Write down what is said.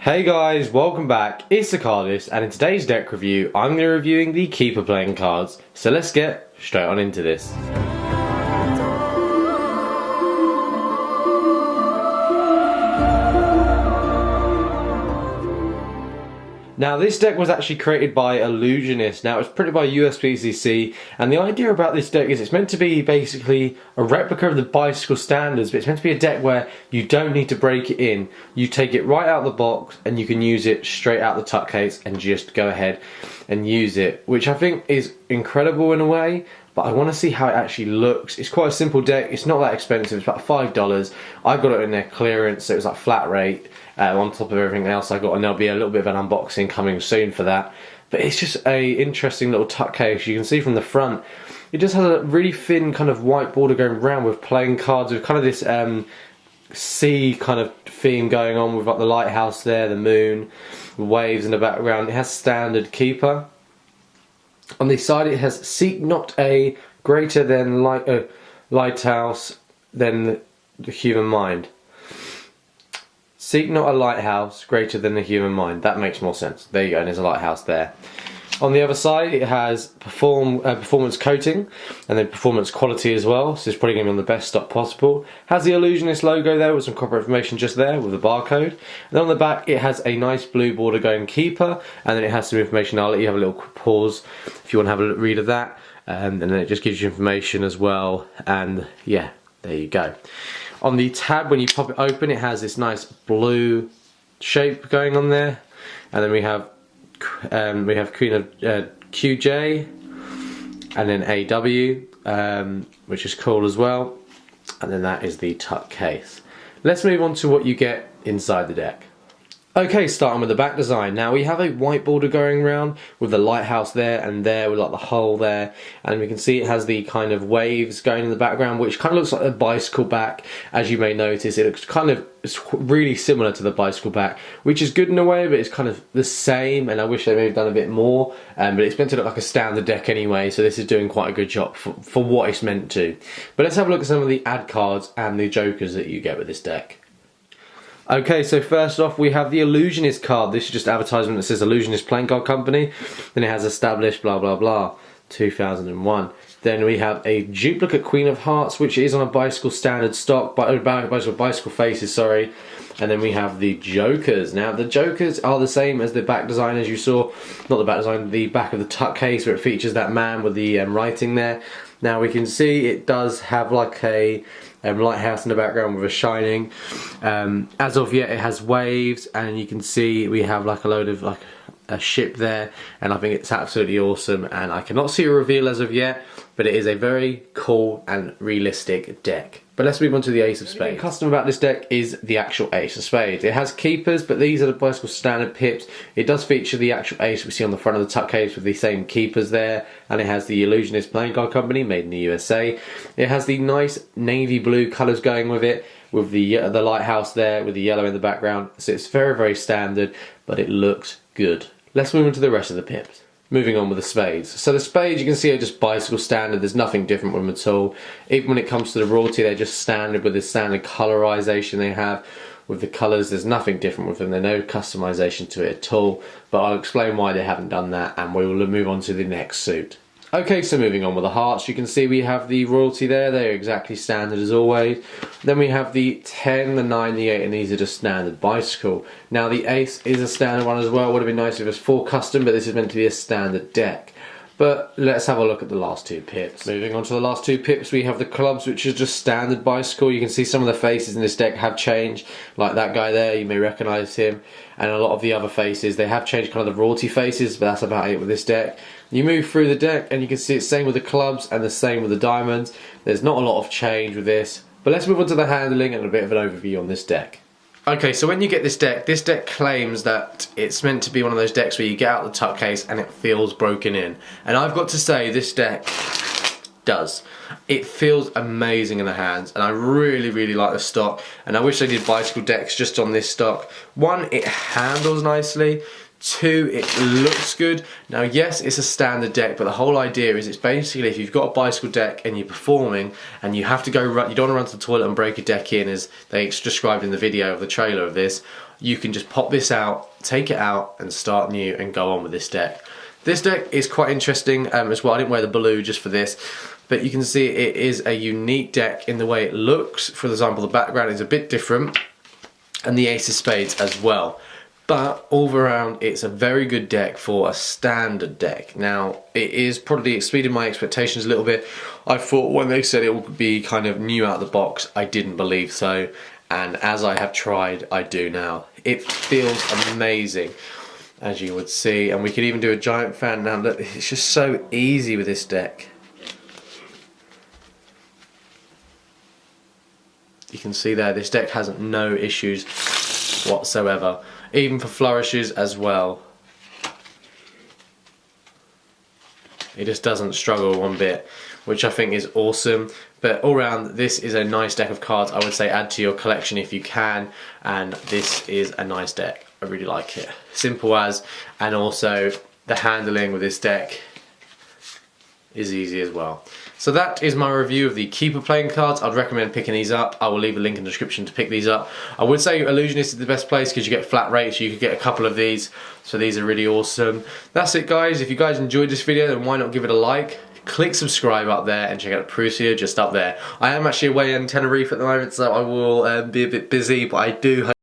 Hey guys, welcome back. It's the Cardist, and in today's deck review, I'm going to be reviewing the Keeper playing cards. So let's get straight on into this. Now this deck was actually created by Illusionist. Now it's printed by USPCC, and the idea about this deck is it's meant to be basically a replica of the Bicycle Standards, but it's meant to be a deck where you don't need to break it in. You take it right out of the box and you can use it straight out the tuck case and just go ahead and use it, which I think is incredible in a way. But I want to see how it actually looks. It's quite a simple deck. It's not that expensive. It's about $5. I got it in their clearance, so it was like flat rate. On top of everything else I got, and there'll be a little bit of an unboxing coming soon for that. But it's just a interesting little tuck case. You can see from the front, it just has a really thin kind of white border going around with playing cards with kind of this sea kind of theme going on with like the lighthouse there, the moon, waves in the background. It has standard Keeper. On the side it has seek not a greater than lighthouse than the human mind. Seek not a lighthouse greater than the human mind. That makes more sense. There you go, and there's a lighthouse there. On the other side it has performance coating and then performance quality as well, so it's probably going to be on the best stock possible. Has the Illusionist logo there with some copper information just there with the barcode. And then on the back it has a nice blue border going Keeper, and then it has some information. I'll let you have a little pause if you want to have a read of that, and then it just gives you information as well, and yeah, there you go. On the tab, when you pop it open, it has this nice blue shape going on there, and then we have Queen of QJ, and then AW, which is cool as well, and then that is the tuck case. Let's move on to what you get inside the deck. Okay, starting with the back design. Now we have a white border going around with the lighthouse there and there with like the hole there, and we can see it has the kind of waves going in the background, which kind of looks like a bicycle back. As you may notice, it looks it's really similar to the bicycle back, which is good in a way, but it's kind of the same, and I wish they may have done a bit more, but it's meant to look like a standard deck anyway, so this is doing quite a good job for what it's meant to. But let's have a look at some of the ad cards and the jokers that you get with this deck. Okay, so first off we have the Illusionist card. This is just advertisement that says Illusionist Playing Card Company. Then it has established blah blah blah 2001. Then we have a duplicate Queen of Hearts, which is on a Bicycle Standard stock, bicycle faces, sorry. And then we have the Jokers. Now the Jokers are the same as the back design as you saw. Not the back design, the back of the tuck case where it features that man with the writing there. Now we can see it does have like a lighthouse in the background with a shining. As of yet it has waves, and you can see we have like a load of like a ship there, and I think it's absolutely awesome, and I cannot see a reveal as of yet, but it is a very cool and realistic deck. But let's move on to the Ace of Spades. What's custom about this deck is the actual Ace of Spades. It has Keepers, but these are the Bicycle Standard pips. It does feature the actual Ace we see on the front of the tuck case with the same Keepers there, and it has the Illusionist Playing Card Company, made in the USA. It has the nice navy blue colours going with it, with the lighthouse there, with the yellow in the background. So it's very, very standard, but it looks good. Let's move on to the rest of the pips. Moving on with the spades. So the spades you can see are just Bicycle Standard. There's nothing different with them at all. Even when it comes to the royalty, they're just standard with the standard colorization they have with the colours. There's nothing different with them. There's no customization to it at all. But I'll explain why they haven't done that, and we will move on to the next suit. Okay, so moving on with the hearts, you can see we have the royalty there. They're exactly standard as always. Then we have the 10, the 9, the 8, and these are just standard bicycle. Now the ace is a standard one as well. Would have been nice if it was full custom, but this is meant to be a standard deck. But let's have a look at the last two pips. Moving on to the last two pips, we have the clubs, which is just standard bicycle. You can see some of the faces in this deck have changed, like that guy there, you may recognise him. And a lot of the other faces, they have changed kind of the royalty faces, but that's about it with this deck. You move through the deck and you can see it's same with the clubs and the same with the diamonds. There's not a lot of change with this. But let's move on to the handling and a bit of an overview on this deck. Okay, so when you get this deck claims that it's meant to be one of those decks where you get out the tuck case and it feels broken in. And I've got to say, this deck does. It feels amazing in the hands, and I really, really like the stock, and I wish they did bicycle decks just on this stock. One, it handles nicely. Two, it looks good. Now yes, it's a standard deck, but the whole idea is it's basically if you've got a bicycle deck and you're performing and you have to go run, you don't want to run to the toilet and break a deck in, as they described in the video of the trailer of this, you can just pop this out, take it out, and start new and go on with this deck. This deck is quite interesting as well. I didn't wear the blue just for this, but you can see it is a unique deck in the way it looks. For example, the background is a bit different, and the ace of spades as well. But all around, it's a very good deck for a standard deck. Now, it is probably exceeded my expectations a little bit. I thought when they said it would be kind of new out of the box, I didn't believe so. And as I have tried, I do now. It feels amazing, as you would see. And we could even do a giant fan now. Look, it's just so easy with this deck. You can see there, this deck has no issues whatsoever. Even for flourishes as well. It just doesn't struggle one bit, which I think is awesome. But all round, this is a nice deck of cards. I would say add to your collection if you can, and this is a nice deck. I really like it. Simple as, and also the handling with this deck is easy as well. So that is my review of the Keeper playing cards. I'd recommend picking these up. I will leave a link in the description to pick these up. I would say Illusionist is the best place because you get flat rates. You could get a couple of these, so these are really awesome. That's it, guys. If you guys enjoyed this video, then why not give it a like? Click subscribe up there and check out the Proofs video just up there. I am actually away in Tenerife at the moment, so I will be a bit busy, but I do hope